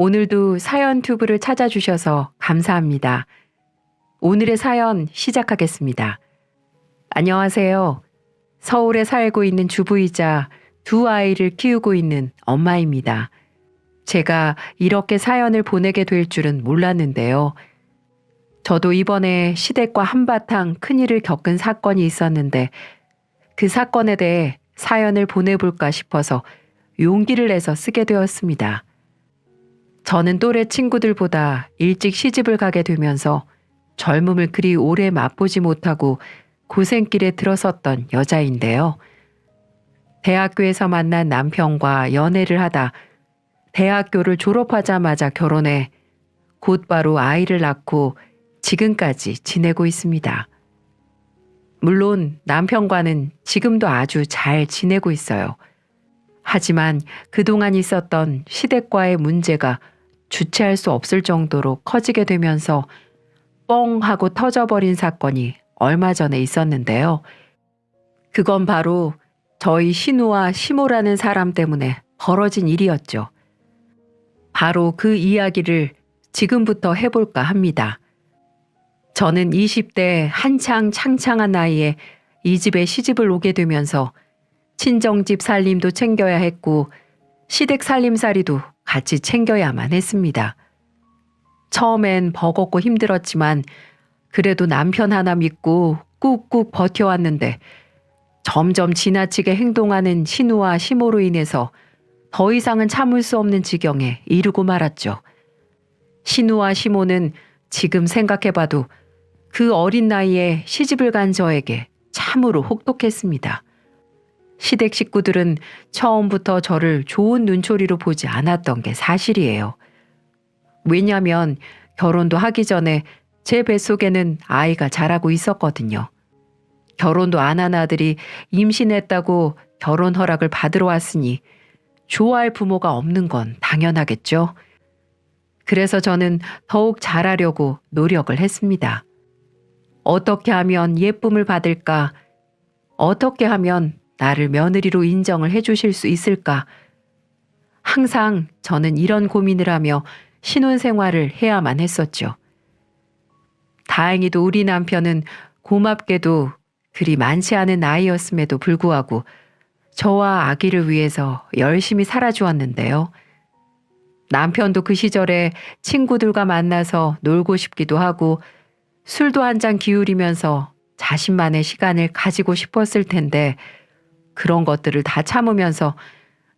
오늘도 사연 튜브를 찾아주셔서 감사합니다. 오늘의 사연 시작하겠습니다. 안녕하세요. 서울에 살고 있는 주부이자 두 아이를 키우고 있는 엄마입니다. 제가 이렇게 사연을 보내게 될 줄은 몰랐는데요. 저도 이번에 시댁과 한바탕 큰일을 겪은 사건이 있었는데 그 사건에 대해 사연을 보내볼까 싶어서 용기를 내서 쓰게 되었습니다. 저는 또래 친구들보다 일찍 시집을 가게 되면서 젊음을 그리 오래 맛보지 못하고 고생길에 들어섰던 여자인데요. 대학교에서 만난 남편과 연애를 하다 대학교를 졸업하자마자 결혼해 곧바로 아이를 낳고 지금까지 지내고 있습니다. 물론 남편과는 지금도 아주 잘 지내고 있어요. 하지만 그동안 있었던 시댁과의 문제가 주체할 수 없을 정도로 커지게 되면서 뻥 하고 터져버린 사건이 얼마 전에 있었는데요. 그건 바로 저희 신우와 시모라는 사람 때문에 벌어진 일이었죠. 바로 그 이야기를 지금부터 해볼까 합니다. 저는 20대 한창 창창한 나이에 이 집에 시집을 오게 되면서 친정집 살림도 챙겨야 했고 시댁 살림살이도 같이 챙겨야만 했습니다. 처음엔 버겁고 힘들었지만 그래도 남편 하나 믿고 꾹꾹 버텨왔는데 점점 지나치게 행동하는 신우와 시모로 인해서 더 이상은 참을 수 없는 지경에 이르고 말았죠. 신우와 시모는 지금 생각해봐도 그 어린 나이에 시집을 간 저에게 참으로 혹독했습니다. 시댁 식구들은 처음부터 저를 좋은 눈초리로 보지 않았던 게 사실이에요. 왜냐하면 결혼도 하기 전에 제 뱃속에는 아이가 자라고 있었거든요. 결혼도 안 한 아들이 임신했다고 결혼 허락을 받으러 왔으니 좋아할 부모가 없는 건 당연하겠죠. 그래서 저는 더욱 잘하려고 노력을 했습니다. 어떻게 하면 예쁨을 받을까? 어떻게 하면 나를 며느리로 인정을 해주실 수 있을까? 항상 저는 이런 고민을 하며 신혼생활을 해야만 했었죠. 다행히도 우리 남편은 고맙게도 그리 많지 않은 나이였음에도 불구하고 저와 아기를 위해서 열심히 살아주었는데요. 남편도 그 시절에 친구들과 만나서 놀고 싶기도 하고 술도 한 잔 기울이면서 자신만의 시간을 가지고 싶었을 텐데 그런 것들을 다 참으면서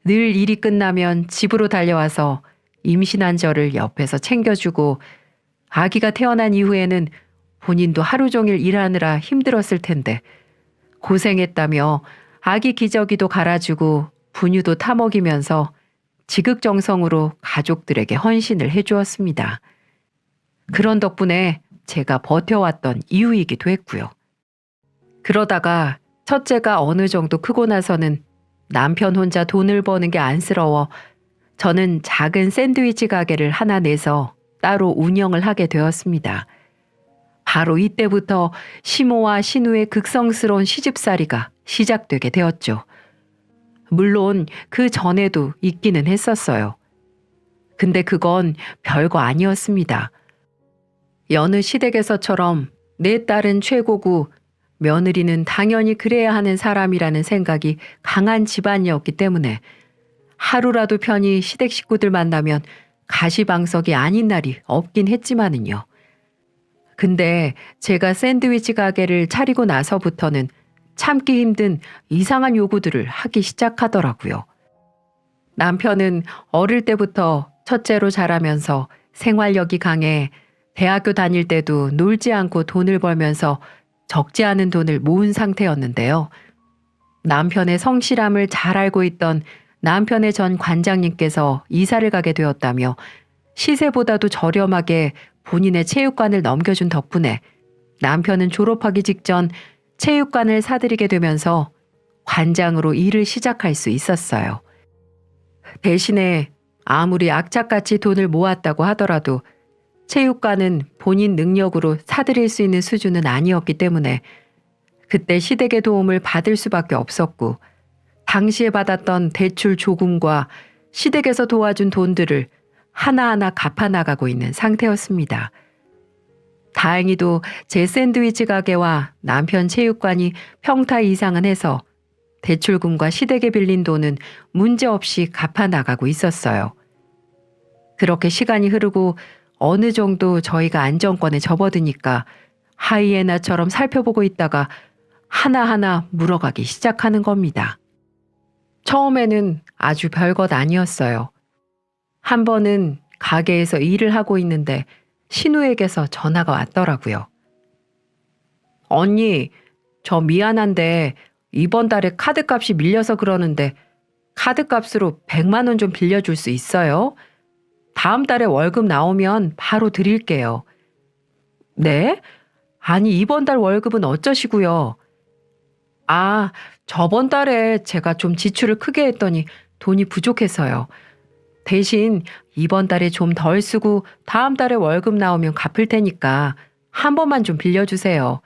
늘 일이 끝나면 집으로 달려와서 임신한 저를 옆에서 챙겨주고 아기가 태어난 이후에는 본인도 하루 종일 일하느라 힘들었을 텐데 고생했다며 아기 기저귀도 갈아주고 분유도 타먹이면서 지극정성으로 가족들에게 헌신을 해주었습니다. 그런 덕분에 제가 버텨왔던 이유이기도 했고요. 그러다가 첫째가 어느 정도 크고 나서는 남편 혼자 돈을 버는 게 안쓰러워 저는 작은 샌드위치 가게를 하나 내서 따로 운영을 하게 되었습니다. 바로 이때부터 시모와 신우의 극성스러운 시집살이가 시작되게 되었죠. 물론 그 전에도 있기는 했었어요. 근데 그건 별거 아니었습니다. 여느 시댁에서처럼 내 딸은 최고고 며느리는 당연히 그래야 하는 사람이라는 생각이 강한 집안이었기 때문에 하루라도 편히 시댁 식구들 만나면 가시방석이 아닌 날이 없긴 했지만은요. 근데 제가 샌드위치 가게를 차리고 나서부터는 참기 힘든 이상한 요구들을 하기 시작하더라고요. 남편은 어릴 때부터 첫째로 자라면서 생활력이 강해 대학교 다닐 때도 놀지 않고 돈을 벌면서 적지 않은 돈을 모은 상태였는데요. 남편의 성실함을 잘 알고 있던 남편의 전 관장님께서 이사를 가게 되었다며 시세보다도 저렴하게 본인의 체육관을 넘겨준 덕분에 남편은 졸업하기 직전 체육관을 사들이게 되면서 관장으로 일을 시작할 수 있었어요. 대신에 아무리 악착같이 돈을 모았다고 하더라도 체육관은 본인 능력으로 사들일 수 있는 수준은 아니었기 때문에 그때 시댁의 도움을 받을 수밖에 없었고 당시에 받았던 대출 조금과 시댁에서 도와준 돈들을 하나하나 갚아나가고 있는 상태였습니다. 다행히도 제 샌드위치 가게와 남편 체육관이 평타 이상은 해서 대출금과 시댁에 빌린 돈은 문제없이 갚아나가고 있었어요. 그렇게 시간이 흐르고 어느 정도 저희가 안정권에 접어드니까 하이에나처럼 살펴보고 있다가 하나하나 물어가기 시작하는 겁니다. 처음에는 아주 별것 아니었어요. 한 번은 가게에서 일을 하고 있는데 신우에게서 전화가 왔더라고요. 언니, 저 미안한데 이번 달에 카드값이 밀려서 그러는데 카드값으로 100만 원 좀 빌려줄 수 있어요? 다음 달에 월급 나오면 바로 드릴게요. 네? 아니, 이번 달 월급은 어쩌시고요? 아, 저번 달에 제가 좀 지출을 크게 했더니 돈이 부족해서요. 대신 이번 달에 좀 덜 쓰고 다음 달에 월급 나오면 갚을 테니까 한 번만 좀 빌려주세요.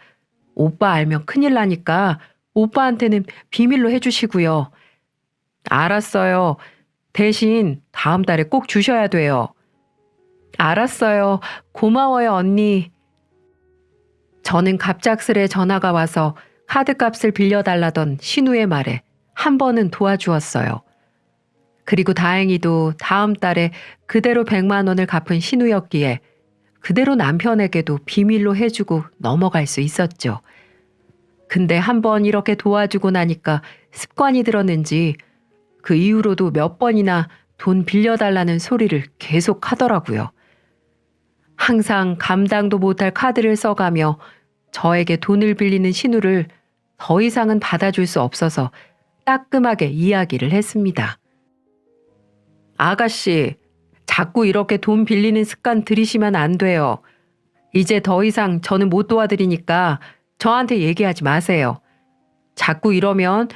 오빠 알면 큰일 나니까 오빠한테는 비밀로 해주시고요. 알았어요. 대신 다음 달에 꼭 주셔야 돼요. 알았어요. 고마워요, 언니. 저는 갑작스레 전화가 와서 카드값을 빌려달라던 신우의 말에 한 번은 도와주었어요. 그리고 다행히도 다음 달에 그대로 100만 원을 갚은 신우였기에 그대로 남편에게도 비밀로 해주고 넘어갈 수 있었죠. 근데 한 번 이렇게 도와주고 나니까 습관이 들었는지 그 이후로도 몇 번이나 돈 빌려달라는 소리를 계속 하더라고요. 항상 감당도 못할 카드를 써가며 저에게 돈을 빌리는 신우를 더 이상은 받아줄 수 없어서 따끔하게 이야기를 했습니다. 아가씨, 자꾸 이렇게 돈 빌리는 습관 들이시면 안 돼요. 이제 더 이상 저는 못 도와드리니까 저한테 얘기하지 마세요. 자꾸 이러면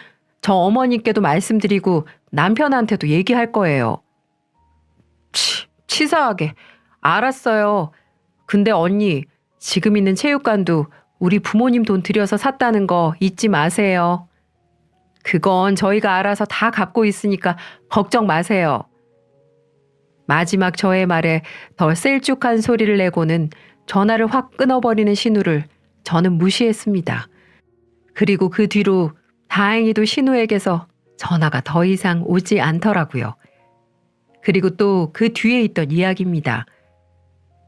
저 어머님께도 말씀드리고 남편한테도 얘기할 거예요. 치사하게. 알았어요. 근데 언니, 지금 있는 체육관도 우리 부모님 돈 들여서 샀다는 거 잊지 마세요. 그건 저희가 알아서 다 갚고 있으니까 걱정 마세요. 마지막 저의 말에 더 셀쭉한 소리를 내고는 전화를 확 끊어버리는 신우를 저는 무시했습니다. 그리고 그 뒤로 다행히도 신우에게서 전화가 더 이상 오지 않더라고요. 그리고 또 그 뒤에 있던 이야기입니다.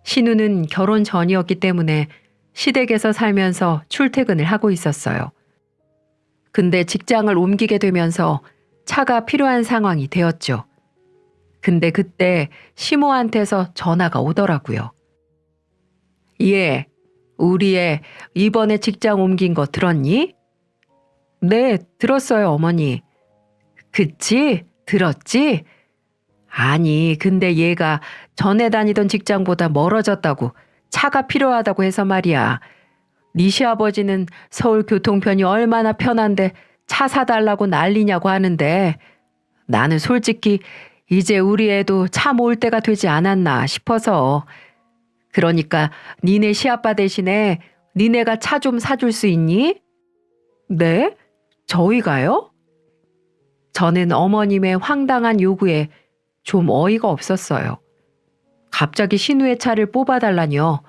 신우는 결혼 전이었기 때문에 시댁에서 살면서 출퇴근을 하고 있었어요. 근데 직장을 옮기게 되면서 차가 필요한 상황이 되었죠. 근데 그때 시모한테서 전화가 오더라고요. 예, 우리 애 이번에 직장 옮긴 거 들었니? 네, 들었어요, 어머니. 그치? 들었지? 아니, 근데 얘가 전에 다니던 직장보다 멀어졌다고 차가 필요하다고 해서 말이야. 네 시아버지는 서울 교통편이 얼마나 편한데 차 사달라고 난리냐고 하는데 나는 솔직히 이제 우리 애도 차 모을 때가 되지 않았나 싶어서. 그러니까 니네 시아빠 대신에 니네가 차 좀 사줄 수 있니? 네? 저희가요? 저는 어머님의 황당한 요구에 좀 어이가 없었어요. 갑자기 신우의 차를 뽑아달라뇨.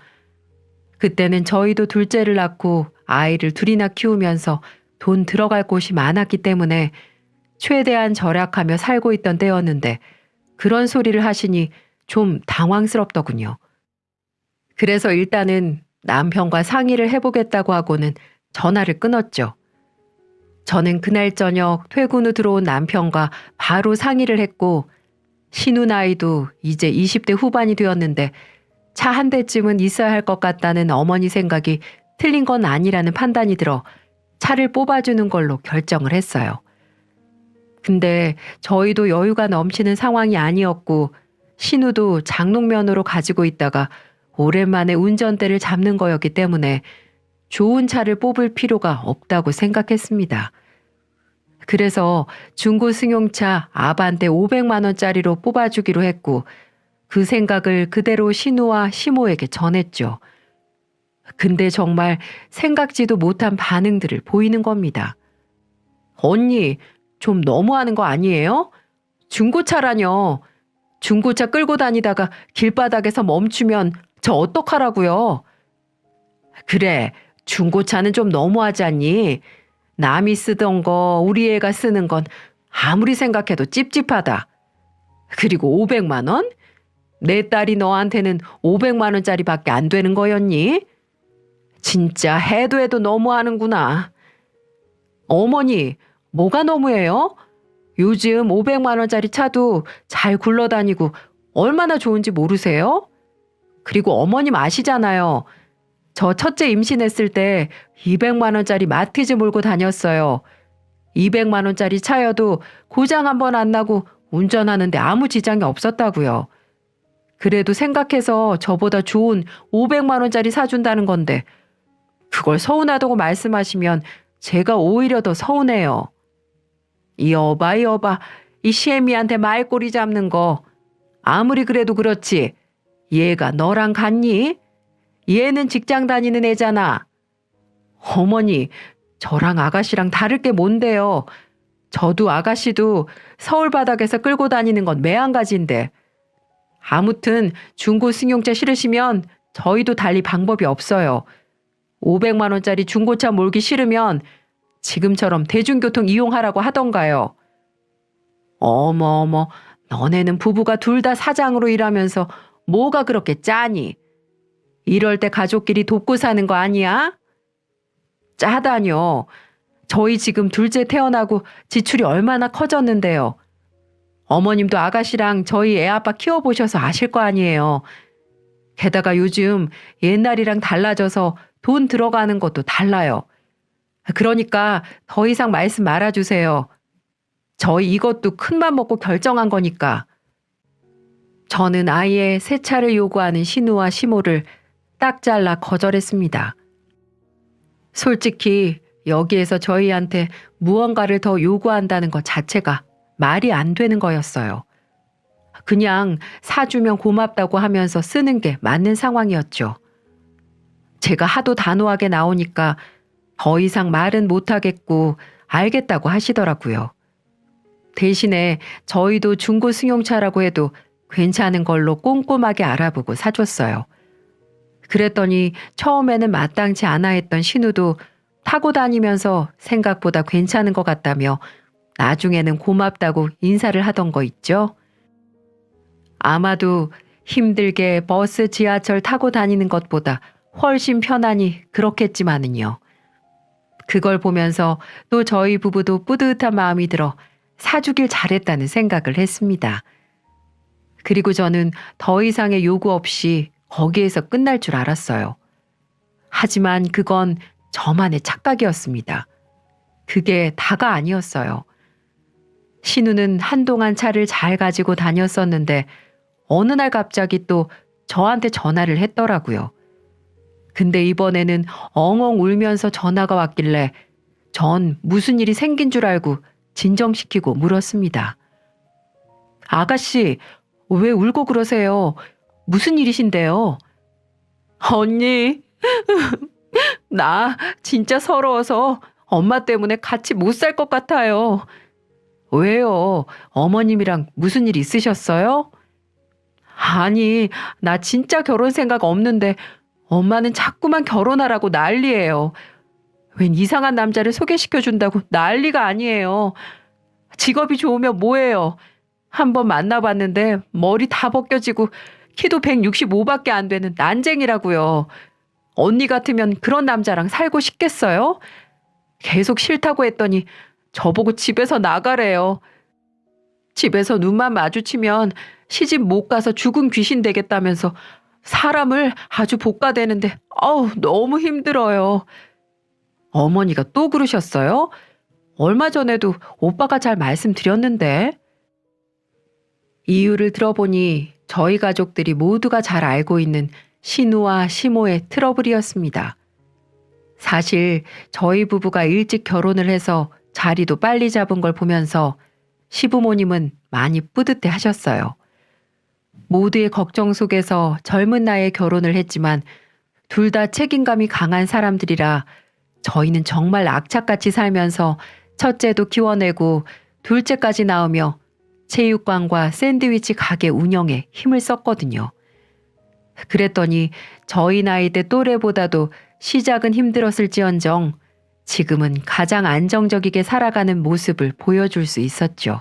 그때는 저희도 둘째를 낳고 아이를 둘이나 키우면서 돈 들어갈 곳이 많았기 때문에 최대한 절약하며 살고 있던 때였는데 그런 소리를 하시니 좀 당황스럽더군요. 그래서 일단은 남편과 상의를 해보겠다고 하고는 전화를 끊었죠. 저는 그날 저녁 퇴근 후 들어온 남편과 바로 상의를 했고 신우 나이도 이제 20대 후반이 되었는데 차 한 대쯤은 있어야 할 것 같다는 어머니 생각이 틀린 건 아니라는 판단이 들어 차를 뽑아주는 걸로 결정을 했어요. 근데 저희도 여유가 넘치는 상황이 아니었고 신우도 장롱면허로 가지고 있다가 오랜만에 운전대를 잡는 거였기 때문에 좋은 차를 뽑을 필요가 없다고 생각했습니다. 그래서 중고 승용차 아반떼 500만 원짜리로 뽑아주기로 했고 그 생각을 그대로 신우와 시모에게 전했죠. 근데 정말 생각지도 못한 반응들을 보이는 겁니다. 언니, 좀 너무하는 거 아니에요? 중고차라뇨. 중고차 끌고 다니다가 길바닥에서 멈추면 저 어떡하라고요? 그래, 중고차는 좀 너무하지 않니? 남이 쓰던 거 우리 애가 쓰는 건 아무리 생각해도 찝찝하다. 그리고 500만 원? 내 딸이 너한테는 500만 원짜리밖에 안 되는 거였니? 진짜 해도 해도 너무하는구나. 어머니, 뭐가 너무해요? 요즘 500만 원짜리 차도 잘 굴러다니고 얼마나 좋은지 모르세요? 그리고 어머님 아시잖아요. 저 첫째 임신했을 때 200만 원짜리 마티즈 몰고 다녔어요. 200만 원짜리 차여도 고장 한 번 안 나고 운전하는데 아무 지장이 없었다고요. 그래도 생각해서 저보다 좋은 500만 원짜리 사준다는 건데 그걸 서운하다고 말씀하시면 제가 오히려 더 서운해요. 여봐, 이 시애미한테 말꼬리 잡는 거 아무리 그래도 그렇지. 얘가 너랑 같니? 얘는 직장 다니는 애잖아. 어머니, 저랑 아가씨랑 다를 게 뭔데요? 저도 아가씨도 서울 바닥에서 끌고 다니는 건 매한가지인데. 아무튼 중고 승용차 싫으시면 저희도 달리 방법이 없어요. 500만 원짜리 중고차 몰기 싫으면 지금처럼 대중교통 이용하라고 하던가요. 어머, 너네는 부부가 둘 다 사장으로 일하면서 뭐가 그렇게 짜니? 이럴 때 가족끼리 돕고 사는 거 아니야? 짜다뇨. 저희 지금 둘째 태어나고 지출이 얼마나 커졌는데요. 어머님도 아가씨랑 저희 애 아빠 키워보셔서 아실 거 아니에요. 게다가 요즘 옛날이랑 달라져서 돈 들어가는 것도 달라요. 그러니까 더 이상 말씀 말아주세요. 저희 이것도 큰맘 먹고 결정한 거니까. 저는 아예 새 차를 요구하는 신우와 시모를 딱 잘라 거절했습니다. 솔직히 여기에서 저희한테 무언가를 더 요구한다는 것 자체가 말이 안 되는 거였어요. 그냥 사주면 고맙다고 하면서 쓰는 게 맞는 상황이었죠. 제가 하도 단호하게 나오니까 더 이상 말은 못하겠고 알겠다고 하시더라고요. 대신에 저희도 중고 승용차라고 해도 괜찮은 걸로 꼼꼼하게 알아보고 사줬어요. 그랬더니 처음에는 마땅치 않아 했던 신우도 타고 다니면서 생각보다 괜찮은 것 같다며 나중에는 고맙다고 인사를 하던 거 있죠. 아마도 힘들게 버스, 지하철 타고 다니는 것보다 훨씬 편하니 그렇겠지만은요. 그걸 보면서 또 저희 부부도 뿌듯한 마음이 들어 사주길 잘했다는 생각을 했습니다. 그리고 저는 더 이상의 요구 없이 거기에서 끝날 줄 알았어요. 하지만 그건 저만의 착각이었습니다. 그게 다가 아니었어요. 신우는 한동안 차를 잘 가지고 다녔었는데 어느 날 갑자기 또 저한테 전화를 했더라고요. 근데 이번에는 엉엉 울면서 전화가 왔길래 전 무슨 일이 생긴 줄 알고 진정시키고 물었습니다. 아가씨, 왜 울고 그러세요? 무슨 일이신데요? 언니, 나 진짜 서러워서 엄마 때문에 같이 못 살 것 같아요. 왜요? 어머님이랑 무슨 일 있으셨어요? 아니, 나 진짜 결혼 생각 없는데 엄마는 자꾸만 결혼하라고 난리예요. 웬 이상한 남자를 소개시켜준다고 난리가 아니에요. 직업이 좋으면 뭐예요? 한번 만나봤는데 머리 다 벗겨지고 키도 165밖에 안 되는 난쟁이라고요. 언니 같으면 그런 남자랑 살고 싶겠어요? 계속 싫다고 했더니 저보고 집에서 나가래요. 집에서 눈만 마주치면 시집 못 가서 죽은 귀신 되겠다면서 사람을 아주 볶아대는데 너무 힘들어요. 어머니가 또 그러셨어요? 얼마 전에도 오빠가 잘 말씀드렸는데. 이유를 들어보니 저희 가족들이 모두가 잘 알고 있는 신우와 시모의 트러블이었습니다. 사실 저희 부부가 일찍 결혼을 해서 자리도 빨리 잡은 걸 보면서 시부모님은 많이 뿌듯해 하셨어요. 모두의 걱정 속에서 젊은 나이에 결혼을 했지만 둘 다 책임감이 강한 사람들이라 저희는 정말 악착같이 살면서 첫째도 키워내고 둘째까지 낳으며 체육관과 샌드위치 가게 운영에 힘을 썼거든요. 그랬더니 저희 나이 때 또래보다도 시작은 힘들었을지언정 지금은 가장 안정적이게 살아가는 모습을 보여줄 수 있었죠.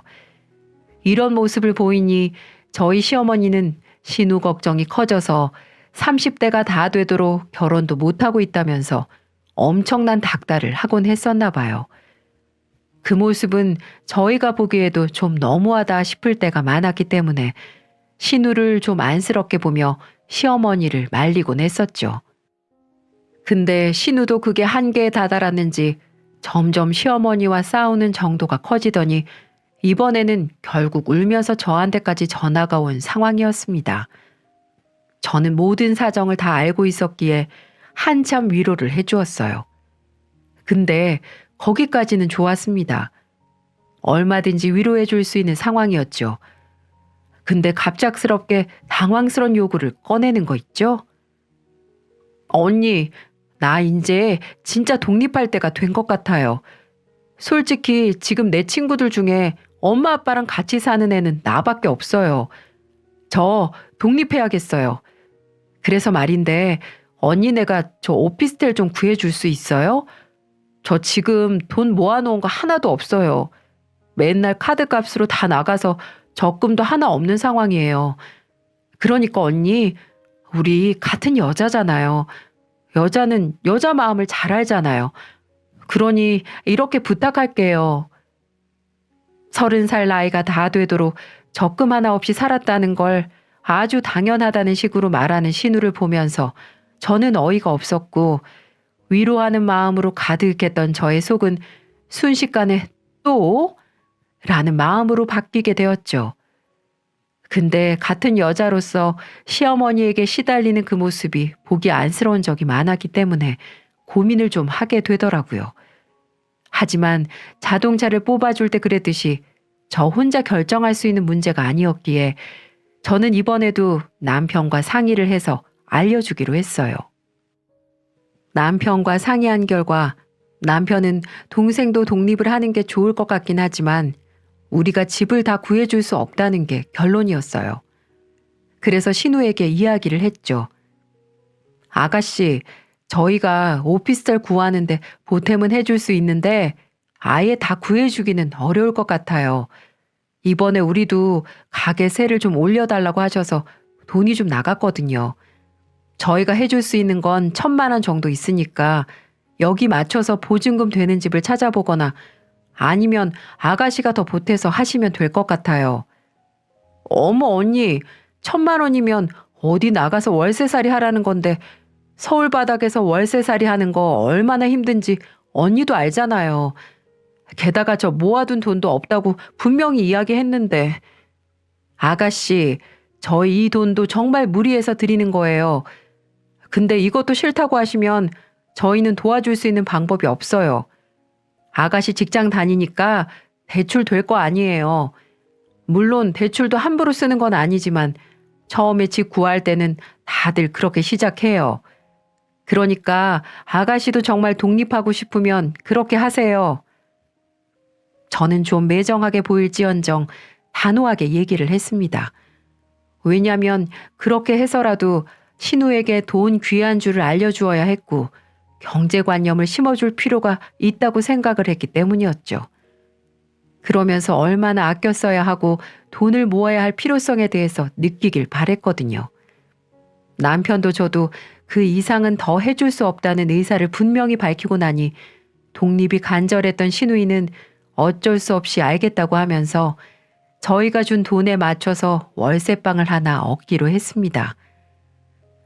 이런 모습을 보이니 저희 시어머니는 신우 걱정이 커져서 30대가 다 되도록 결혼도 못하고 있다면서 엄청난 닥달을 하곤 했었나 봐요. 그 모습은 저희가 보기에도 좀 너무하다 싶을 때가 많았기 때문에 신우를 좀 안쓰럽게 보며 시어머니를 말리곤 했었죠. 근데 신우도 그게 한계에 다다랐는지 점점 시어머니와 싸우는 정도가 커지더니 이번에는 결국 울면서 저한테까지 전화가 온 상황이었습니다. 저는 모든 사정을 다 알고 있었기에 한참 위로를 해주었어요. 근데 거기까지는 좋았습니다. 얼마든지 위로해 줄 수 있는 상황이었죠. 근데 갑작스럽게 당황스러운 요구를 꺼내는 거 있죠? 언니, 나 이제 진짜 독립할 때가 된 것 같아요. 솔직히 지금 내 친구들 중에 엄마 아빠랑 같이 사는 애는 나밖에 없어요. 저 독립해야겠어요. 그래서 말인데 언니네가 저 오피스텔 좀 구해줄 수 있어요? 저 지금 돈 모아놓은 거 하나도 없어요. 맨날 카드값으로 다 나가서 적금도 하나 없는 상황이에요. 그러니까 언니, 우리 같은 여자잖아요. 여자는 여자 마음을 잘 알잖아요. 그러니 이렇게 부탁할게요. 30살 나이가 다 되도록 적금 하나 없이 살았다는 걸 아주 당연하다는 식으로 말하는 신우를 보면서 저는 어이가 없었고 위로하는 마음으로 가득했던 저의 속은 순식간에 또? 라는 마음으로 바뀌게 되었죠. 근데 같은 여자로서 시어머니에게 시달리는 그 모습이 보기 안쓰러운 적이 많았기 때문에 고민을 좀 하게 되더라고요. 하지만 자동차를 뽑아줄 때 그랬듯이 저 혼자 결정할 수 있는 문제가 아니었기에 저는 이번에도 남편과 상의를 해서 알려주기로 했어요. 남편과 상의한 결과 남편은 동생도 독립을 하는 게 좋을 것 같긴 하지만 우리가 집을 다 구해줄 수 없다는 게 결론이었어요. 그래서 신우에게 이야기를 했죠. 아가씨, 저희가 오피스텔 구하는데 보탬은 해줄 수 있는데 아예 다 구해주기는 어려울 것 같아요. 이번에 우리도 가게 세를 좀 올려달라고 하셔서 돈이 좀 나갔거든요. 저희가 해줄 수 있는 건 1,000만 원 정도 있으니까 여기 맞춰서 보증금 되는 집을 찾아보거나 아니면 아가씨가 더 보태서 하시면 될 것 같아요. 어머 언니, 1,000만 원이면 어디 나가서 월세살이 하라는 건데 서울 바닥에서 월세살이 하는 거 얼마나 힘든지 언니도 알잖아요. 게다가 저 모아둔 돈도 없다고 분명히 이야기했는데. 아가씨, 저희 이 돈도 정말 무리해서 드리는 거예요. 근데 이것도 싫다고 하시면 저희는 도와줄 수 있는 방법이 없어요. 아가씨 직장 다니니까 대출 될 거 아니에요. 물론 대출도 함부로 쓰는 건 아니지만 처음에 집 구할 때는 다들 그렇게 시작해요. 그러니까 아가씨도 정말 독립하고 싶으면 그렇게 하세요. 저는 좀 매정하게 보일지언정 단호하게 얘기를 했습니다. 왜냐하면 그렇게 해서라도 신우에게 돈 귀한 줄을 알려주어야 했고 경제관념을 심어줄 필요가 있다고 생각을 했기 때문이었죠. 그러면서 얼마나 아껴 써야 하고 돈을 모아야 할 필요성에 대해서 느끼길 바랬거든요. 남편도 저도 그 이상은 더 해줄 수 없다는 의사를 분명히 밝히고 나니 독립이 간절했던 신우이는 어쩔 수 없이 알겠다고 하면서 저희가 준 돈에 맞춰서 월세방을 하나 얻기로 했습니다.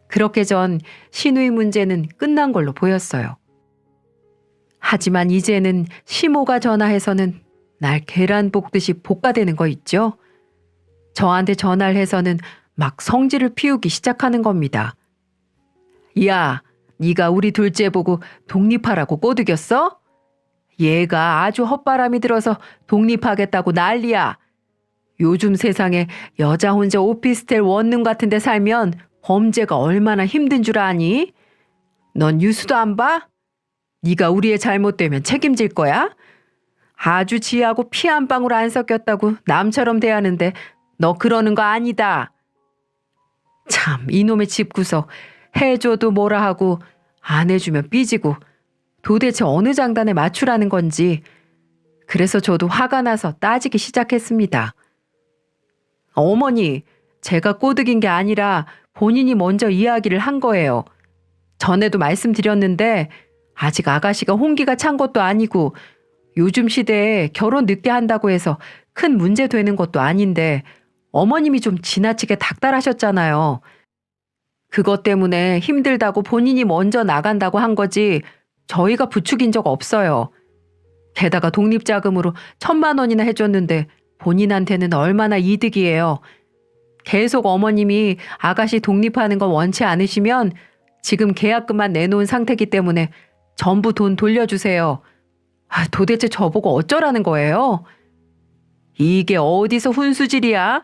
그렇게 전 신우이 문제는 끝난 걸로 보였어요. 하지만 이제는 시모가 전화해서는 날 계란 볶듯이 볶아대는 거 있죠? 저한테 전화를 해서는 막 성질을 피우기 시작하는 겁니다. 야, 네가 우리 둘째 보고 독립하라고 꼬드겼어? 얘가 아주 헛바람이 들어서 독립하겠다고 난리야. 요즘 세상에 여자 혼자 오피스텔 원룸 같은 데 살면 범죄가 얼마나 힘든 줄 아니? 넌 뉴스도 안 봐? 네가 우리의 잘못되면 책임질 거야? 아주 지하고 피 한 방울 안 섞였다고 남처럼 대하는데 너 그러는 거 아니다. 참 이놈의 집구석 해줘도 뭐라 하고 안 해주면 삐지고 도대체 어느 장단에 맞추라는 건지. 그래서 저도 화가 나서 따지기 시작했습니다. 어머니, 제가 꼬드긴 게 아니라 본인이 먼저 이야기를 한 거예요. 전에도 말씀드렸는데 아직 아가씨가 홍기가 찬 것도 아니고 요즘 시대에 결혼 늦게 한다고 해서 큰 문제 되는 것도 아닌데 어머님이 좀 지나치게 닥달하셨잖아요. 그것 때문에 힘들다고 본인이 먼저 나간다고 한 거지 저희가 부추긴 적 없어요. 게다가 독립자금으로 1,000만 원이나 해줬는데 본인한테는 얼마나 이득이에요. 계속 어머님이 아가씨 독립하는 거 원치 않으시면 지금 계약금만 내놓은 상태이기 때문에 전부 돈 돌려주세요. 도대체 저보고 어쩌라는 거예요? 이게 어디서 훈수질이야?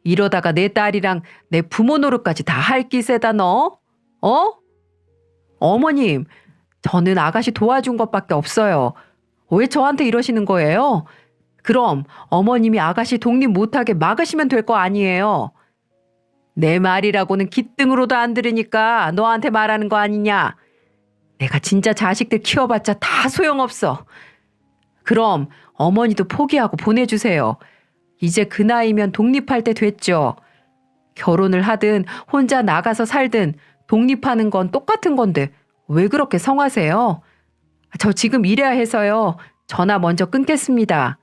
이러다가 내 딸이랑 내 부모 노릇까지 다 할 기세다 너? 어? 어머님, 저는 아가씨 도와준 것밖에 없어요. 왜 저한테 이러시는 거예요? 그럼 어머님이 아가씨 독립 못하게 막으시면 될 거 아니에요. 내 말이라고는 귓등으로도 안 들으니까 너한테 말하는 거 아니냐. 내가 진짜 자식들 키워봤자 다 소용없어. 그럼 어머니도 포기하고 보내주세요. 이제 그 나이면 독립할 때 됐죠. 결혼을 하든 혼자 나가서 살든 독립하는 건 똑같은 건데 왜 그렇게 성하세요? 저 지금 일해야 해서요. 전화 먼저 끊겠습니다.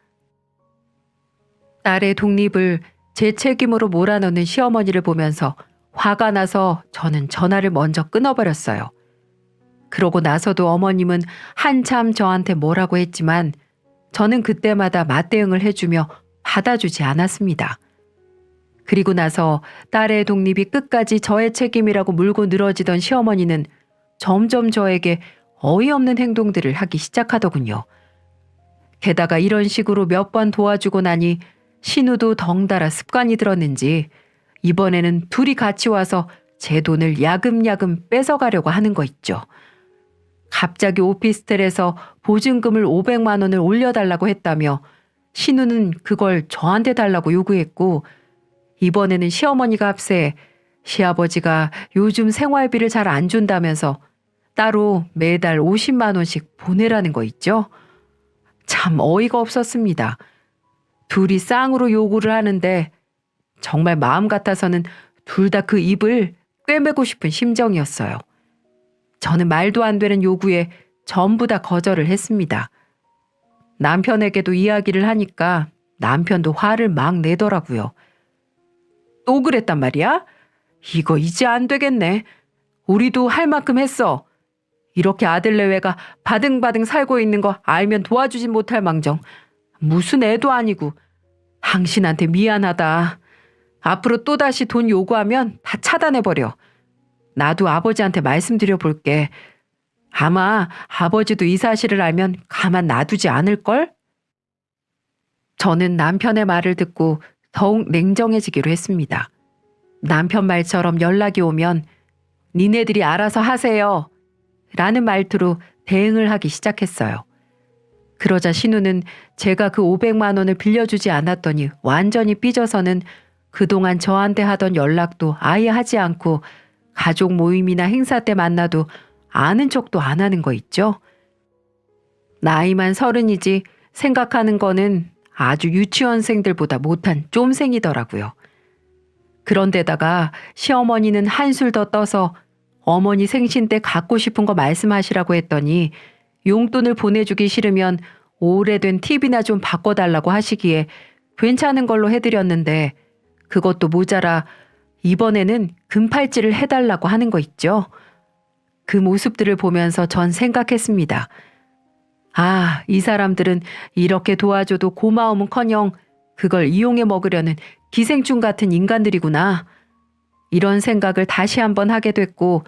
딸의 독립을 제 책임으로 몰아넣는 시어머니를 보면서 화가 나서 저는 전화를 먼저 끊어버렸어요. 그러고 나서도 어머님은 한참 저한테 뭐라고 했지만 저는 그때마다 맞대응을 해주며 받아주지 않았습니다. 그리고 나서 딸의 독립이 끝까지 저의 책임이라고 물고 늘어지던 시어머니는 점점 저에게 어이없는 행동들을 하기 시작하더군요. 게다가 이런 식으로 몇 번 도와주고 나니 신우도 덩달아 습관이 들었는지 이번에는 둘이 같이 와서 제 돈을 야금야금 뺏어가려고 하는 거 있죠. 갑자기 오피스텔에서 보증금을 500만 원을 올려달라고 했다며 신우는 그걸 저한테 달라고 요구했고 이번에는 시어머니가 앞세 시아버지가 요즘 생활비를 잘 안 준다면서 따로 매달 50만 원씩 보내라는 거 있죠. 참 어이가 없었습니다. 둘이 쌍으로 요구를 하는데 정말 마음 같아서는 둘 다 그 입을 꿰매고 싶은 심정이었어요. 저는 말도 안 되는 요구에 전부 다 거절을 했습니다. 남편에게도 이야기를 하니까 남편도 화를 막 내더라고요. 또 그랬단 말이야? 이거 이제 안 되겠네. 우리도 할 만큼 했어. 이렇게 아들 내외가 바등바등 살고 있는 거 알면 도와주진 못할 망정. 무슨 애도 아니고. 당신한테 미안하다. 앞으로 또다시 돈 요구하면 다 차단해버려. 나도 아버지한테 말씀드려 볼게. 아마 아버지도 이 사실을 알면 가만 놔두지 않을걸? 저는 남편의 말을 듣고 더욱 냉정해지기로 했습니다. 남편 말처럼 연락이 오면 니네들이 알아서 하세요. 라는 말투로 대응을 하기 시작했어요. 그러자 신우는 제가 그 500만 원을 빌려주지 않았더니 완전히 삐져서는 그동안 저한테 하던 연락도 아예 하지 않고 가족 모임이나 행사 때 만나도 아는 척도 안 하는 거 있죠. 나이만 30이지 생각하는 거는 아주 유치원생들보다 못한 쫌생이더라고요. 그런데다가 시어머니는 한술 더 떠서 어머니 생신 때 갖고 싶은 거 말씀하시라고 했더니 용돈을 보내주기 싫으면 오래된 TV나 좀 바꿔달라고 하시기에 괜찮은 걸로 해드렸는데 그것도 모자라 이번에는 금팔찌를 해달라고 하는 거 있죠. 그 모습들을 보면서 전 생각했습니다. 아, 이 사람들은 이렇게 도와줘도 고마움은커녕 그걸 이용해 먹으려는 기생충 같은 인간들이구나. 이런 생각을 다시 한번 하게 됐고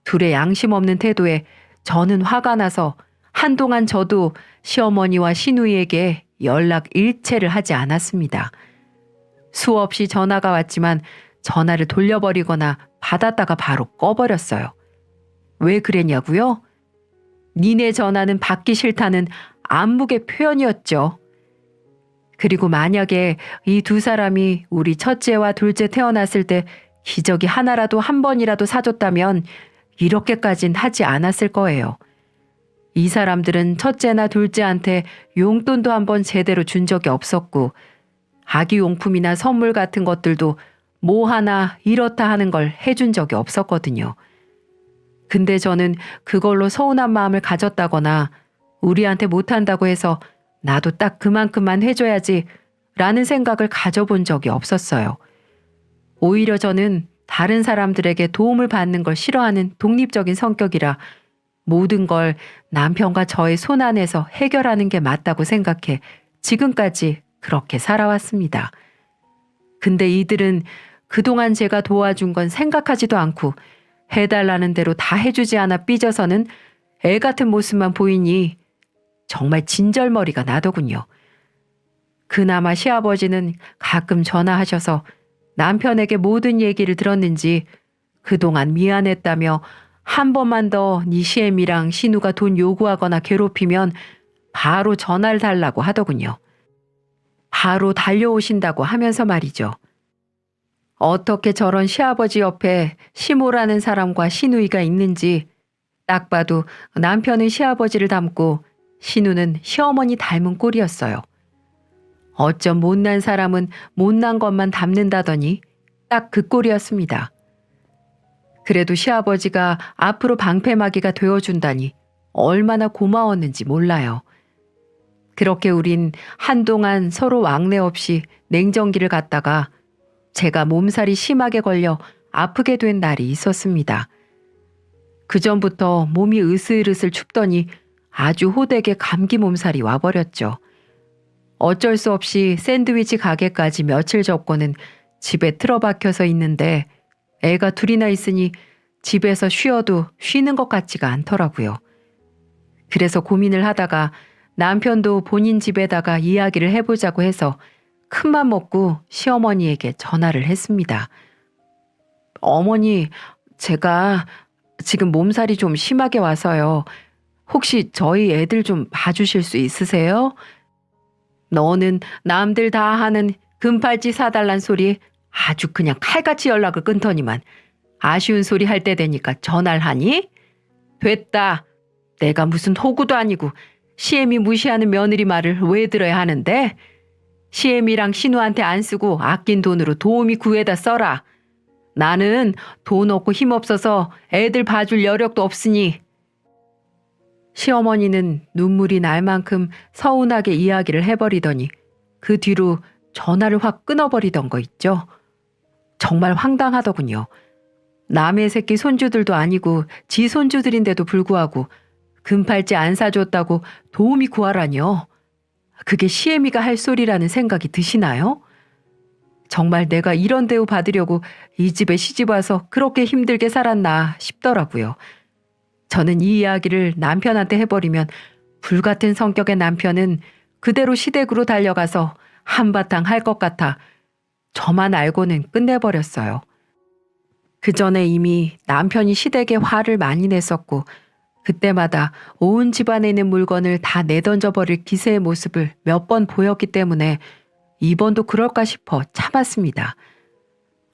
둘의 양심 없는 태도에 저는 화가 나서 한동안 저도 시어머니와 시누이에게 연락 일체를 하지 않았습니다. 수없이 전화가 왔지만 전화를 돌려버리거나 받았다가 바로 꺼버렸어요. 왜 그랬냐고요? 니네 전화는 받기 싫다는 안목의 표현이었죠. 그리고 만약에 이 두 사람이 우리 첫째와 둘째 태어났을 때 기저귀 하나라도 한 번이라도 사줬다면 이렇게까진 하지 않았을 거예요. 이 사람들은 첫째나 둘째한테 용돈도 한 번 제대로 준 적이 없었고 아기 용품이나 선물 같은 것들도 뭐 하나 이렇다 하는 걸 해준 적이 없었거든요. 근데 저는 그걸로 서운한 마음을 가졌다거나 우리한테 못한다고 해서 나도 딱 그만큼만 해줘야지 라는 생각을 가져본 적이 없었어요. 오히려 저는 다른 사람들에게 도움을 받는 걸 싫어하는 독립적인 성격이라 모든 걸 남편과 저의 손 안에서 해결하는 게 맞다고 생각해 지금까지 그렇게 살아왔습니다. 근데 이들은 그동안 제가 도와준 건 생각하지도 않고 해달라는 대로 다 해주지 않아 삐져서는 애 같은 모습만 보이니 정말 진절머리가 나더군요. 그나마 시아버지는 가끔 전화하셔서 남편에게 모든 얘기를 들었는지 그동안 미안했다며 한 번만 더 네 시애미랑 신우가 돈 요구하거나 괴롭히면 바로 전화를 달라고 하더군요. 바로 달려오신다고 하면서 말이죠. 어떻게 저런 시아버지 옆에 시모라는 사람과 시누이가 있는지 딱 봐도 남편은 시아버지를 닮고 신우는 시어머니 닮은 꼴이었어요. 어쩜 못난 사람은 못난 것만 닮는다더니 딱 그 꼴이었습니다. 그래도 시아버지가 앞으로 방패막이가 되어준다니 얼마나 고마웠는지 몰라요. 그렇게 우린 한동안 서로 왕래 없이 냉정기를 갔다가 제가 몸살이 심하게 걸려 아프게 된 날이 있었습니다. 그전부터 몸이 으슬으슬 춥더니 아주 호되게 감기 몸살이 와버렸죠. 어쩔 수 없이 샌드위치 가게까지 며칠 접고는 집에 틀어박혀서 있는데 애가 둘이나 있으니 집에서 쉬어도 쉬는 것 같지가 않더라고요. 그래서 고민을 하다가 남편도 본인 집에다가 이야기를 해보자고 해서 큰맘 먹고 시어머니에게 전화를 했습니다. 어머니, 제가 지금 몸살이 좀 심하게 와서요. 혹시 저희 애들 좀 봐주실 수 있으세요? 너는 남들 다 하는 금팔찌 사달란 소리 아주 그냥 칼같이 연락을 끊더니만 아쉬운 소리 할 때 되니까 전화를 하니? 됐다. 내가 무슨 호구도 아니고 시애미 무시하는 며느리 말을 왜 들어야 하는데? 시애미랑 신우한테 안 쓰고 아낀 돈으로 도우미 구해다 써라. 나는 돈 없고 힘 없어서 애들 봐줄 여력도 없으니. 시어머니는 눈물이 날 만큼 서운하게 이야기를 해버리더니 그 뒤로 전화를 확 끊어버리던 거 있죠. 정말 황당하더군요. 남의 새끼 손주들도 아니고 지 손주들인데도 불구하고 금팔찌 안 사줬다고 도우미 구하라니요. 그게 시애미가 할 소리라는 생각이 드시나요? 정말 내가 이런 대우 받으려고 이 집에 시집 와서 그렇게 힘들게 살았나 싶더라고요. 저는 이 이야기를 남편한테 해버리면 불같은 성격의 남편은 그대로 시댁으로 달려가서 한바탕 할 것 같아 저만 알고는 끝내버렸어요. 그 전에 이미 남편이 시댁에 화를 많이 냈었고 그때마다 온 집안에 있는 물건을 다 내던져버릴 기세의 모습을 몇 번 보였기 때문에 이번도 그럴까 싶어 참았습니다.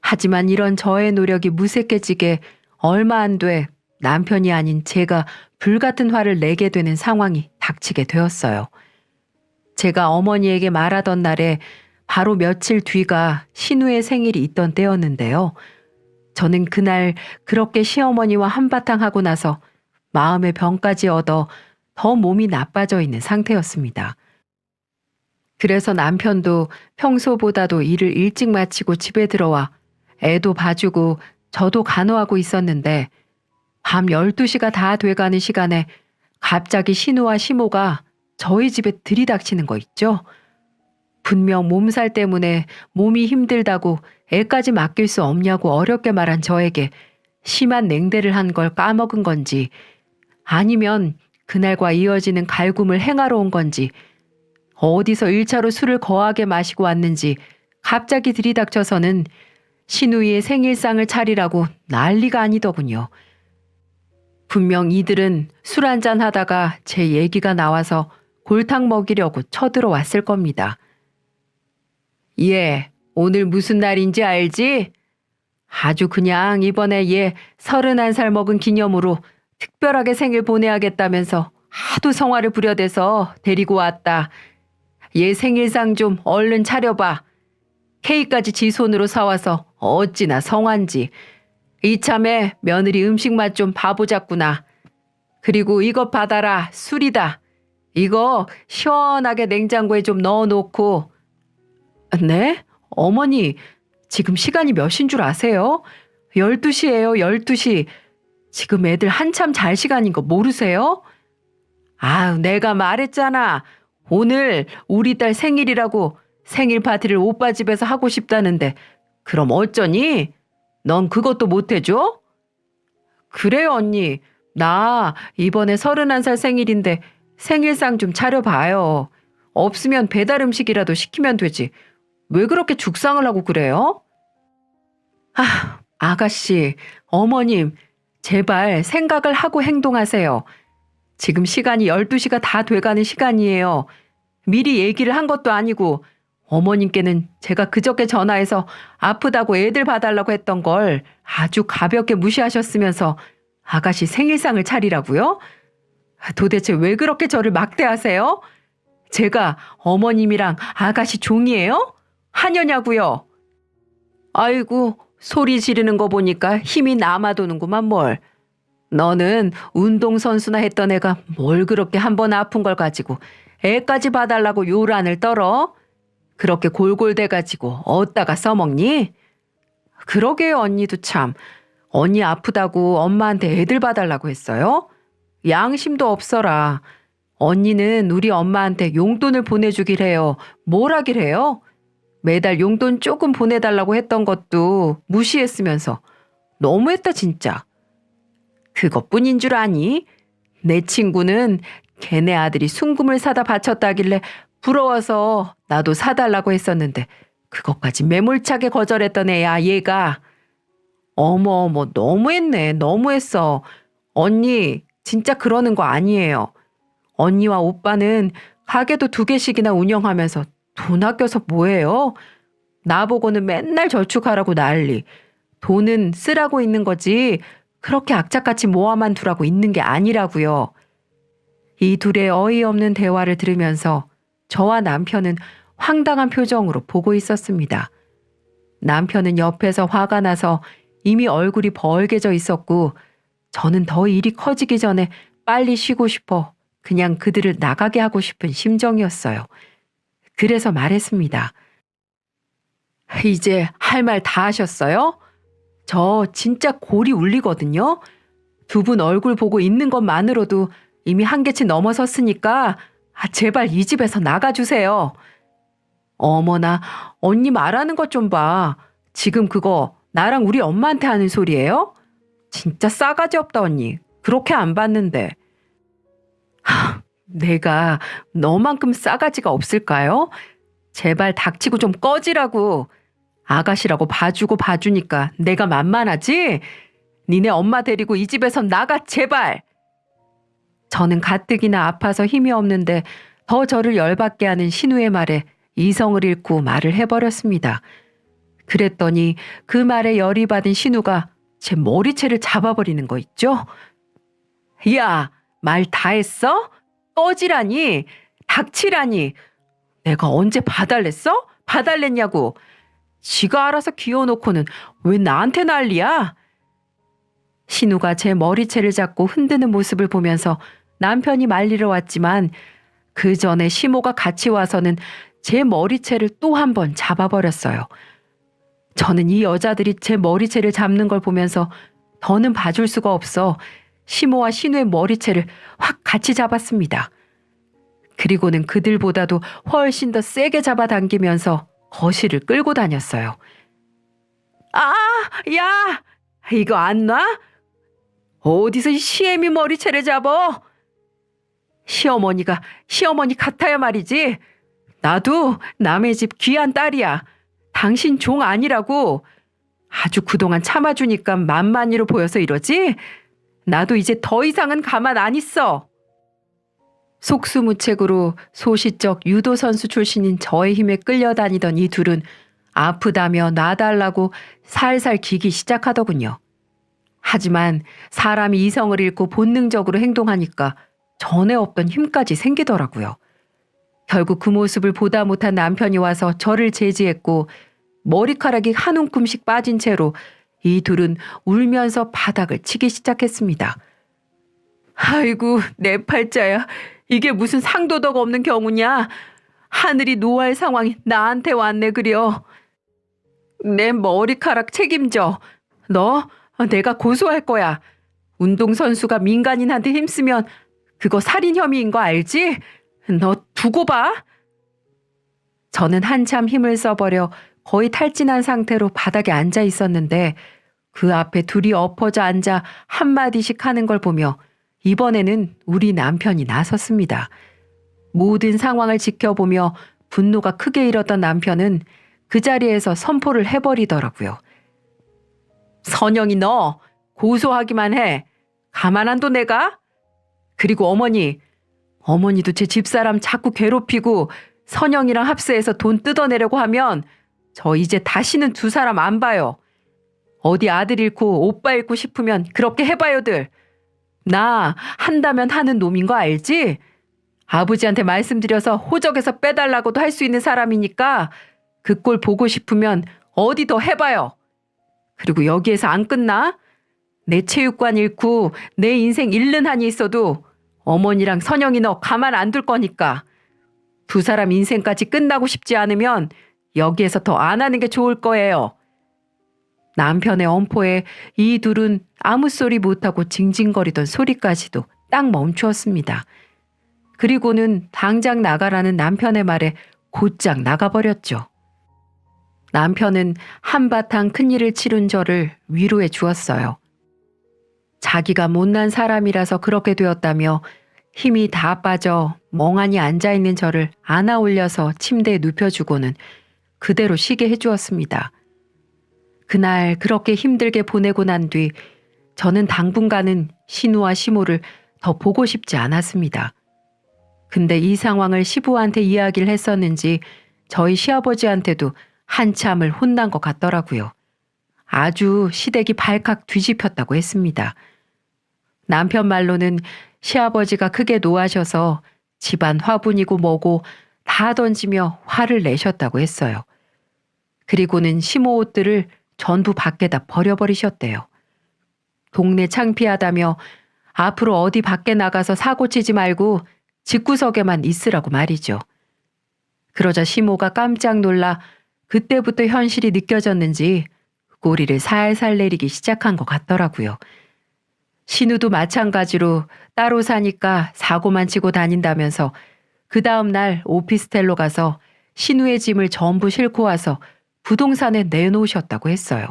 하지만 이런 저의 노력이 무색해지게 얼마 안 돼 남편이 아닌 제가 불같은 화를 내게 되는 상황이 닥치게 되었어요. 제가 어머니에게 말하던 날에 바로 며칠 뒤가 신우의 생일이 있던 때였는데요. 저는 그날 그렇게 시어머니와 한바탕 하고 나서 마음의 병까지 얻어 더 몸이 나빠져 있는 상태였습니다. 그래서 남편도 평소보다도 일을 일찍 마치고 집에 들어와 애도 봐주고 저도 간호하고 있었는데 밤 12시가 다 돼가는 시간에 갑자기 신우와 시모가 저희 집에 들이닥치는 거 있죠? 분명 몸살 때문에 몸이 힘들다고 애까지 맡길 수 없냐고 어렵게 말한 저에게 심한 냉대를 한 걸 까먹은 건지 아니면 그날과 이어지는 갈굼을 행하러 온 건지 어디서 1차로 술을 거하게 마시고 왔는지 갑자기 들이닥쳐서는 시누이의 생일상을 차리라고 난리가 아니더군요. 분명 이들은 술 한잔 하다가 제 얘기가 나와서 골탕 먹이려고 쳐들어왔을 겁니다. 얘 오늘 무슨 날인지 알지? 아주 그냥 이번에 얘 31살 먹은 기념으로 특별하게 생일 보내야겠다면서 하도 성화를 부려대서 데리고 왔다. 얘 생일상 좀 얼른 차려봐. 케이크까지 지 손으로 사와서 어찌나 성화인지. 이참에 며느리 음식 맛 좀 봐보자꾸나. 그리고 이것 받아라. 술이다. 이거 시원하게 냉장고에 좀 넣어놓고. 네? 어머니, 지금 시간이 몇인 줄 아세요? 12시예요, 12시. 지금 애들 한참 잘 시간인 거 모르세요? 아유, 내가 말했잖아. 오늘 우리 딸 생일이라고 생일 파티를 오빠 집에서 하고 싶다는데 그럼 어쩌니? 넌 그것도 못 해줘? 그래요, 언니. 나 이번에 31살 생일인데 생일상 좀 차려봐요. 없으면 배달 음식이라도 시키면 되지. 왜 그렇게 죽상을 하고 그래요? 아, 아가씨, 어머님, 제발 생각을 하고 행동하세요. 지금 시간이 12시가 다 돼가는 시간이에요. 미리 얘기를 한 것도 아니고 어머님께는 제가 그저께 전화해서 아프다고 애들 봐달라고 했던 걸 아주 가볍게 무시하셨으면서 아가씨 생일상을 차리라고요? 도대체 왜 그렇게 저를 막대하세요? 제가 어머님이랑 아가씨 종이에요? 하녀냐고요? 아이고, 소리 지르는 거 보니까 힘이 남아도는구만 뭘. 너는 운동선수나 했던 애가 뭘 그렇게 한 번 아픈 걸 가지고 애까지 봐달라고 요란을 떨어? 그렇게 골골대가지고 어디다가 써먹니? 그러게요, 언니도 참. 언니 아프다고 엄마한테 애들 봐달라고 했어요? 양심도 없어라. 언니는 우리 엄마한테 용돈을 보내주길 해요. 뭘 하길 해요? 매달 용돈 조금 보내달라고 했던 것도 무시했으면서 너무했다 진짜. 그것뿐인 줄 아니? 내 친구는 걔네 아들이 순금을 사다 바쳤다길래 부러워서 나도 사달라고 했었는데 그것까지 매몰차게 거절했던 애야 얘가. 어머 너무했네. 너무했어. 언니 진짜 그러는 거 아니에요. 언니와 오빠는 가게도 2개씩이나 운영하면서 돈 아껴서 뭐해요? 나보고는 맨날 저축하라고 난리. 돈은 쓰라고 있는 거지 그렇게 악착같이 모아만 두라고 있는 게 아니라고요. 이 둘의 어이없는 대화를 들으면서 저와 남편은 황당한 표정으로 보고 있었습니다. 남편은 옆에서 화가 나서 이미 얼굴이 벌개져 있었고 저는 더 일이 커지기 전에 빨리 쉬고 싶어 그냥 그들을 나가게 하고 싶은 심정이었어요. 그래서 말했습니다. 이제 할 말 다 하셨어요? 저 진짜 골이 울리거든요. 2분 얼굴 보고 있는 것만으로도 이미 한계치 넘어섰으니까 제발 이 집에서 나가주세요. 어머나, 언니 말하는 것 좀 봐. 지금 그거 나랑 우리 엄마한테 하는 소리예요? 진짜 싸가지 없다 언니. 그렇게 안 봤는데. 내가 너만큼 싸가지가 없을까요? 제발 닥치고 좀 꺼지라고. 아가씨라고 봐주니까 내가 만만하지? 니네 엄마 데리고 이 집에서 나가 제발. 저는 가뜩이나 아파서 힘이 없는데 더 저를 열받게 하는 신우의 말에 이성을 잃고 말을 해버렸습니다. 그랬더니 그 말에 열이 받은 신우가 제 머리채를 잡아버리는 거 있죠? 야, 말 다 했어? 꺼지라니? 닥치라니? 내가 언제 봐달랬어? 봐달랬냐고. 지가 알아서 기어놓고는 왜 나한테 난리야? 신우가 제 머리채를 잡고 흔드는 모습을 보면서 남편이 말리러 왔지만 그 전에 시모가 같이 와서는 제 머리채를 또 한 번 잡아버렸어요. 저는 이 여자들이 제 머리채를 잡는 걸 보면서 더는 봐줄 수가 없어 시모와 신우의 머리채를 확 같이 잡았습니다. 그리고는 그들보다도 훨씬 더 세게 잡아당기면서 거실을 끌고 다녔어요. 아, 야! 이거 안 놔? 어디서 시애미 머리채를 잡어? 시어머니 같아야 말이지. 나도 남의 집 귀한 딸이야. 당신 종 아니라고. 아주 그동안 참아주니까 만만히로 보여서 이러지? 나도 이제 더 이상은 가만 안 있어. 속수무책으로 소시적 유도 선수 출신인 저의 힘에 끌려다니던 이 둘은 아프다며 놔달라고 살살 기기 시작하더군요. 하지만 사람이 이성을 잃고 본능적으로 행동하니까 전에 없던 힘까지 생기더라고요. 결국 그 모습을 보다 못한 남편이 와서 저를 제지했고 머리카락이 한 움큼씩 빠진 채로 이 둘은 울면서 바닥을 치기 시작했습니다. 아이고 내 팔자야. 이게 무슨 상도덕 없는 경우냐. 하늘이 노할 상황이 나한테 왔네 그려. 내 머리카락 책임져. 너 내가 고소할 거야. 운동선수가 민간인한테 힘쓰면 그거 살인 혐의인 거 알지? 너 두고 봐. 저는 한참 힘을 써버려 거의 탈진한 상태로 바닥에 앉아 있었는데 그 앞에 둘이 엎어져 앉아 한마디씩 하는 걸 보며 이번에는 우리 남편이 나섰습니다. 모든 상황을 지켜보며 분노가 크게 일었던 남편은 그 자리에서 선포를 해버리더라고요. 선영이 너 고소하기만 해. 가만 안 둬 내가? 그리고 어머니도 제 집사람 자꾸 괴롭히고 선영이랑 합세해서 돈 뜯어내려고 하면 저 이제 다시는 두 사람 안 봐요. 어디 아들 잃고 오빠 잃고 싶으면 그렇게 해봐요들. 나 한다면 하는 놈인 거 알지? 아버지한테 말씀드려서 호적에서 빼달라고도 할 수 있는 사람이니까 그 꼴 보고 싶으면 어디 더 해봐요. 그리고 여기에서 안 끝나? 내 체육관 잃고 내 인생 잃는 한이 있어도 어머니랑 선영이 너 가만 안 둘 거니까. 두 사람 인생까지 끝나고 싶지 않으면 여기에서 더 안 하는 게 좋을 거예요. 남편의 엄포에 이 둘은 아무 소리 못하고 징징거리던 소리까지도 딱 멈추었습니다. 그리고는 당장 나가라는 남편의 말에 곧장 나가버렸죠. 남편은 한바탕 큰일을 치른 저를 위로해 주었어요. 자기가 못난 사람이라서 그렇게 되었다며 힘이 다 빠져 멍하니 앉아있는 저를 안아 올려서 침대에 눕혀주고는 그대로 쉬게 해주었습니다. 그날 그렇게 힘들게 보내고 난 뒤 저는 당분간은 신우와 시모를 더 보고 싶지 않았습니다. 근데 이 상황을 시부한테 이야기를 했었는지 저희 시아버지한테도 한참을 혼난 것 같더라고요. 아주 시댁이 발칵 뒤집혔다고 했습니다. 남편 말로는 시아버지가 크게 노하셔서 집안 화분이고 뭐고 다 던지며 화를 내셨다고 했어요. 그리고는 시모 옷들을 전부 밖에다 버려버리셨대요. 동네 창피하다며 앞으로 어디 밖에 나가서 사고치지 말고 집구석에만 있으라고 말이죠. 그러자 시모가 깜짝 놀라 그때부터 현실이 느껴졌는지 꼬리를 살살 내리기 시작한 것 같더라고요. 신우도 마찬가지로 따로 사니까 사고만 치고 다닌다면서 그 다음 날 오피스텔로 가서 신우의 짐을 전부 싣고 와서 부동산에 내놓으셨다고 했어요.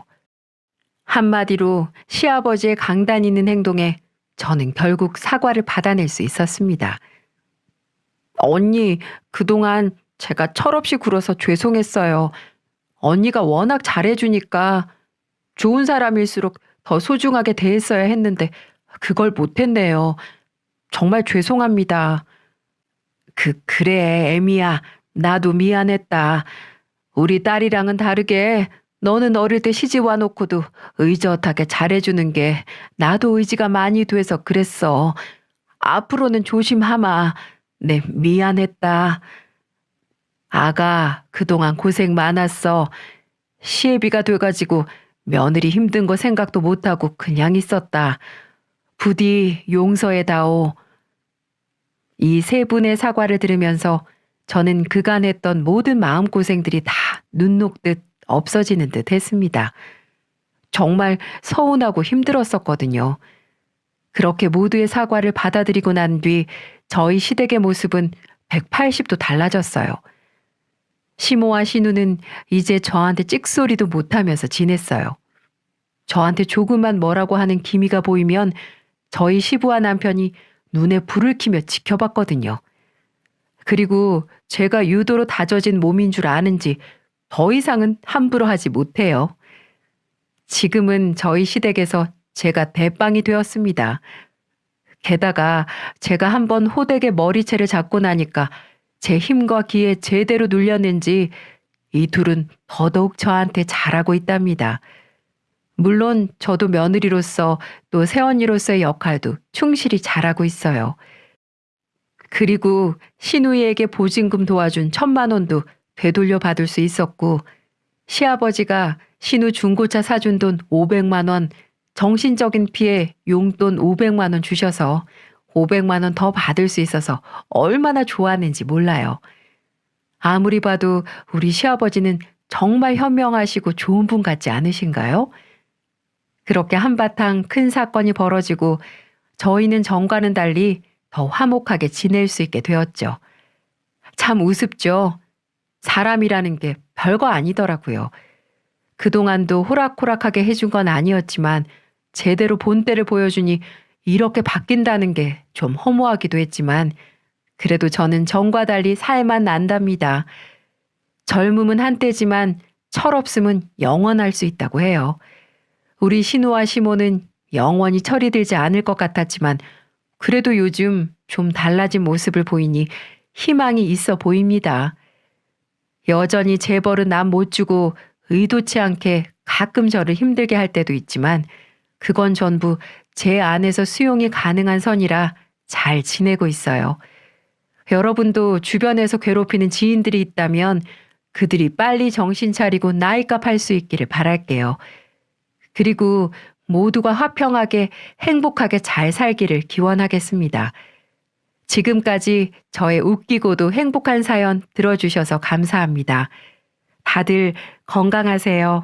한마디로 시아버지의 강단 있는 행동에 저는 결국 사과를 받아낼 수 있었습니다. 언니, 그동안 제가 철없이 굴어서 죄송했어요. 언니가 워낙 잘해주니까 좋은 사람일수록 더 소중하게 대했어야 했는데 그걸 못했네요. 정말 죄송합니다. 그래, 애미야. 나도 미안했다. 우리 딸이랑은 다르게 너는 어릴 때 시집 와놓고도 의젓하게 잘해주는 게 나도 의지가 많이 돼서 그랬어. 앞으로는 조심하마. 네, 미안했다. 아가, 그동안 고생 많았어. 시애비가 돼가지고 며느리 힘든 거 생각도 못하고 그냥 있었다. 부디 용서해다오. 이 세 분의 사과를 들으면서 저는 그간 했던 모든 마음고생들이 다 눈 녹듯 없어지는 듯 했습니다. 정말 서운하고 힘들었었거든요. 그렇게 모두의 사과를 받아들이고 난 뒤 저희 시댁의 모습은 180도 달라졌어요. 시모와 신우는 이제 저한테 찍소리도 못하면서 지냈어요. 저한테 조금만 뭐라고 하는 기미가 보이면 저희 시부와 남편이 눈에 불을 켜며 지켜봤거든요. 그리고 제가 유도로 다져진 몸인 줄 아는지 더 이상은 함부로 하지 못해요. 지금은 저희 시댁에서 제가 대빵이 되었습니다. 게다가 제가 한번 호되게 머리채를 잡고 나니까 제 힘과 기에 제대로 눌렸는지 이 둘은 더더욱 저한테 잘하고 있답니다. 물론 저도 며느리로서 또 새언니로서의 역할도 충실히 잘하고 있어요. 그리고 신우이에게 보증금 도와준 1,000만 원도 되돌려 받을 수 있었고, 시아버지가 신우 중고차 사준 돈 500만 원, 정신적인 피해 용돈 500만 원 주셔서 500만 원 더 받을 수 있어서 얼마나 좋았는지 몰라요. 아무리 봐도 우리 시아버지는 정말 현명하시고 좋은 분 같지 않으신가요? 그렇게 한바탕 큰 사건이 벌어지고 저희는 전과는 달리 더 화목하게 지낼 수 있게 되었죠. 참 우습죠. 사람이라는 게 별거 아니더라고요. 그동안도 호락호락하게 해준 건 아니었지만 제대로 본때를 보여주니 이렇게 바뀐다는 게 좀 허무하기도 했지만 그래도 저는 전과 달리 살만 난답니다. 젊음은 한때지만 철없음은 영원할 수 있다고 해요. 우리 신우와 시모는 영원히 철이 들지 않을 것 같았지만 그래도 요즘 좀 달라진 모습을 보이니 희망이 있어 보입니다. 여전히 재벌은 남 못 주고 의도치 않게 가끔 저를 힘들게 할 때도 있지만 그건 전부 제 안에서 수용이 가능한 선이라 잘 지내고 있어요. 여러분도 주변에서 괴롭히는 지인들이 있다면 그들이 빨리 정신 차리고 나이값 할 수 있기를 바랄게요. 그리고 모두가 화평하게 행복하게 잘 살기를 기원하겠습니다. 지금까지 저의 웃기고도 행복한 사연 들어주셔서 감사합니다. 다들 건강하세요.